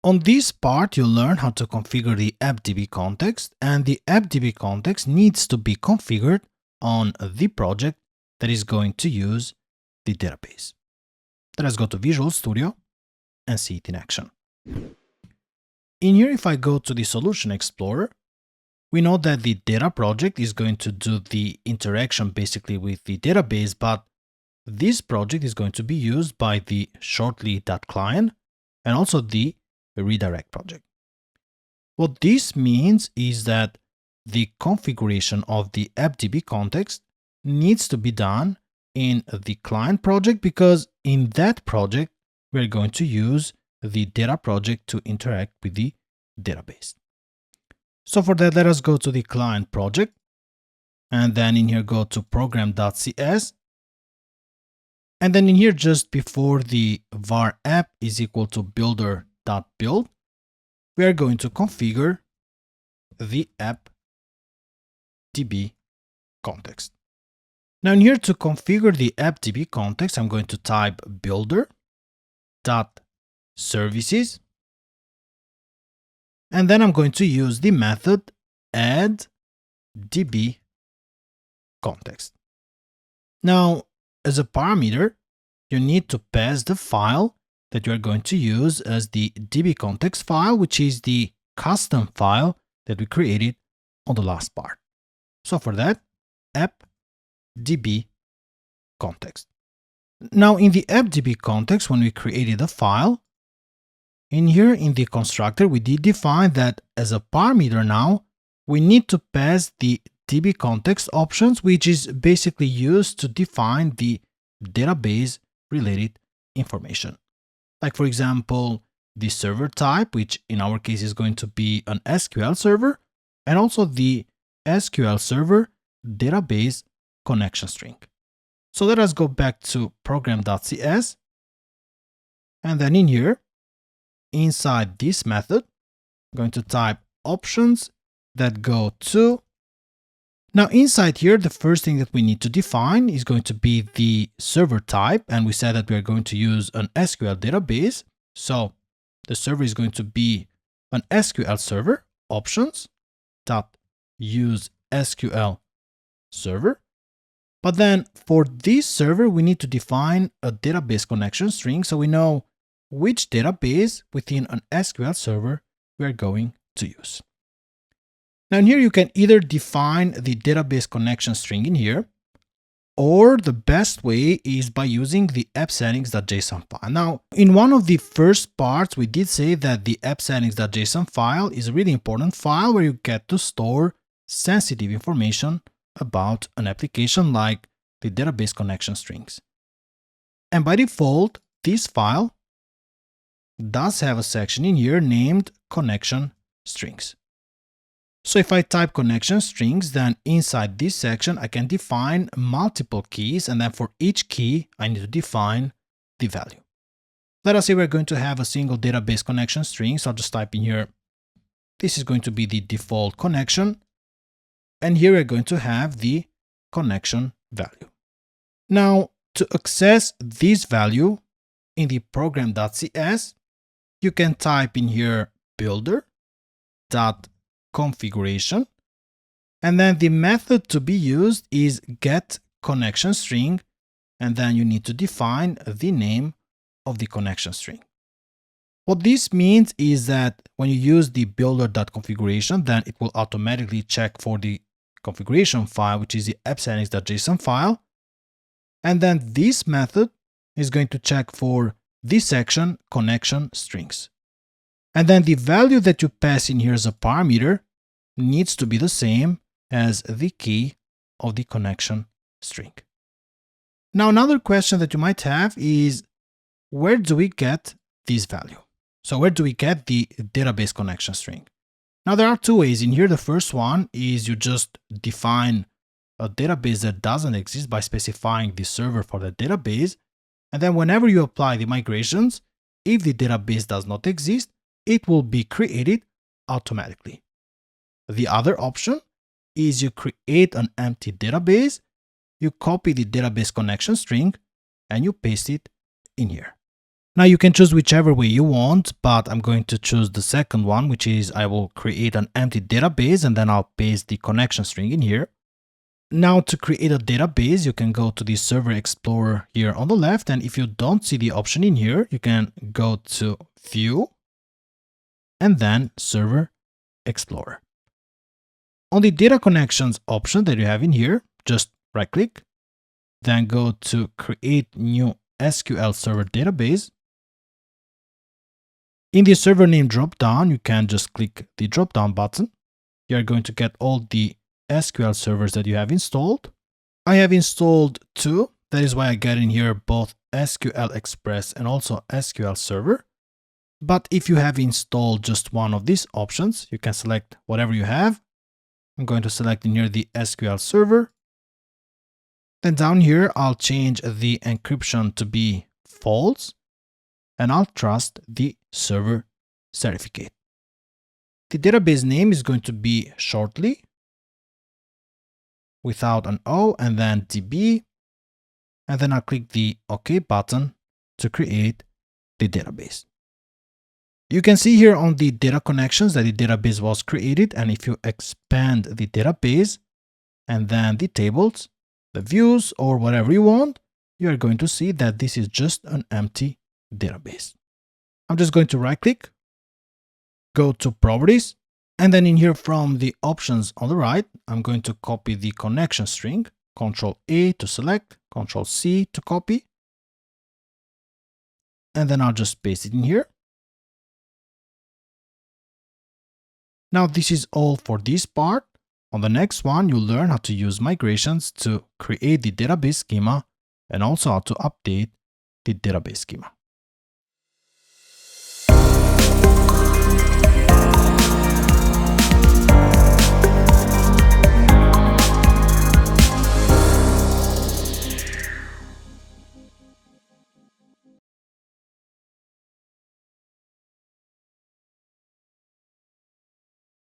On this part, you'll learn how to configure the app DbContext, and the app DbContext needs to be configured on the project that is going to use the database. Let us go to Visual Studio and see it in action. In here, if I go to the Solution Explorer, we know that the data project is going to do the interaction basically with the database, but this project is going to be used by the shortly.client and also the redirect project. What this means is that the configuration of the app DbContext needs to be done in the client project, because in that project, we're going to use the data project to interact with the database. So for that, let us go to the client project, and then in here, go to program.cs. And then in here, just before the var app is equal to builder.build, we are going to configure the app DbContext. Now in here, to configure the app DbContext, I'm going to type builder.services. And then I'm going to use the method add DbContext. Now, as a parameter, you need to pass the file that you are going to use as the DbContext file, which is the custom file that we created on the last part. So for that, app DbContext. Now in the app DbContext, when we created a file, in here in the constructor, we did define that as a parameter now, we need to pass the DbContext options, which is basically used to define the database related information. Like for example, the server type, which in our case is going to be an SQL server, and also the SQL server database connection string. So let us go back to program.cs, and then in here, inside this method, I'm going to type options that go to. Now inside here, the first thing that we need to define is going to be the server type, and we said that we are going to use an SQL database. So the server is going to be an SQL server, options dot use SQL server. But then for this server, we need to define a database connection string, so we know which database within an SQL server we are going to use. Now in here, you can either define the database connection string in here, or the best way is by using the app-settings.json file. Now, in one of the first parts, we did say that the app-settings.json file is a really important file where you get to store sensitive information about an application like the database connection strings. And by default, this file does have a section in here named connection strings. So if I type connection strings, then inside this section, I can define multiple keys, and then for each key, I need to define the value. Let us say we're going to have a single database connection string, so I'll just type in here, this is going to be the default connection, and here we're going to have the connection value. Now, to access this value in the program.cs, you can type in here builder.configuration, and then the method to be used is getConnectionString, and then you need to define the name of the connection string. What this means is that when you use the builder.configuration, then it will automatically check for the configuration file, which is the app-settings.json file, and then this method is going to check for this section connection strings. And then the value that you pass in here as a parameter needs to be the same as the key of the connection string. Now, another question that you might have is, where do we get this value? So where do we get the database connection string? Now, there are two ways in here. The first one is you just define a database that doesn't exist by specifying the server for the database. And then whenever you apply the migrations, if the database does not exist, it will be created automatically. The other option is you create an empty database, you copy the database connection string, and you paste it in here. Now you can choose whichever way you want, but I'm going to choose the second one, which is I will create an empty database and then I'll paste the connection string in here. Now to create a database, you can go to the Server Explorer here on the left, and if you don't see the option in here, you can go to View and then Server Explorer. On the Data Connections option that you have in here, just right-click, then go to Create New SQL Server Database. In the server name dropdown, you can just click the dropdown button. You're going to get all the SQL servers that you have installed. I have installed 2. That is why I get in here both SQL Express and also SQL Server. But if you have installed just one of these options, you can select whatever you have. I'm going to select in here the SQL Server. Then down here, I'll change the encryption to be false, and I'll trust the server certificate. The database name is going to be shortly, without an O, and then DB, and then I'll click the OK button to create the database. You can see here on the data connections that the database was created, and if you expand the database and then the tables, the views, or whatever you want, you are going to see that this is just an empty database. I'm just going to right-click, go to Properties, and then in here from the options on the right, I'm going to copy the connection string, Ctrl-A to select, Ctrl-C to copy, and then I'll just paste it in here. Now this is all for this part. On the next one, you'll learn how to use migrations to create the database schema and also how to update the database schema.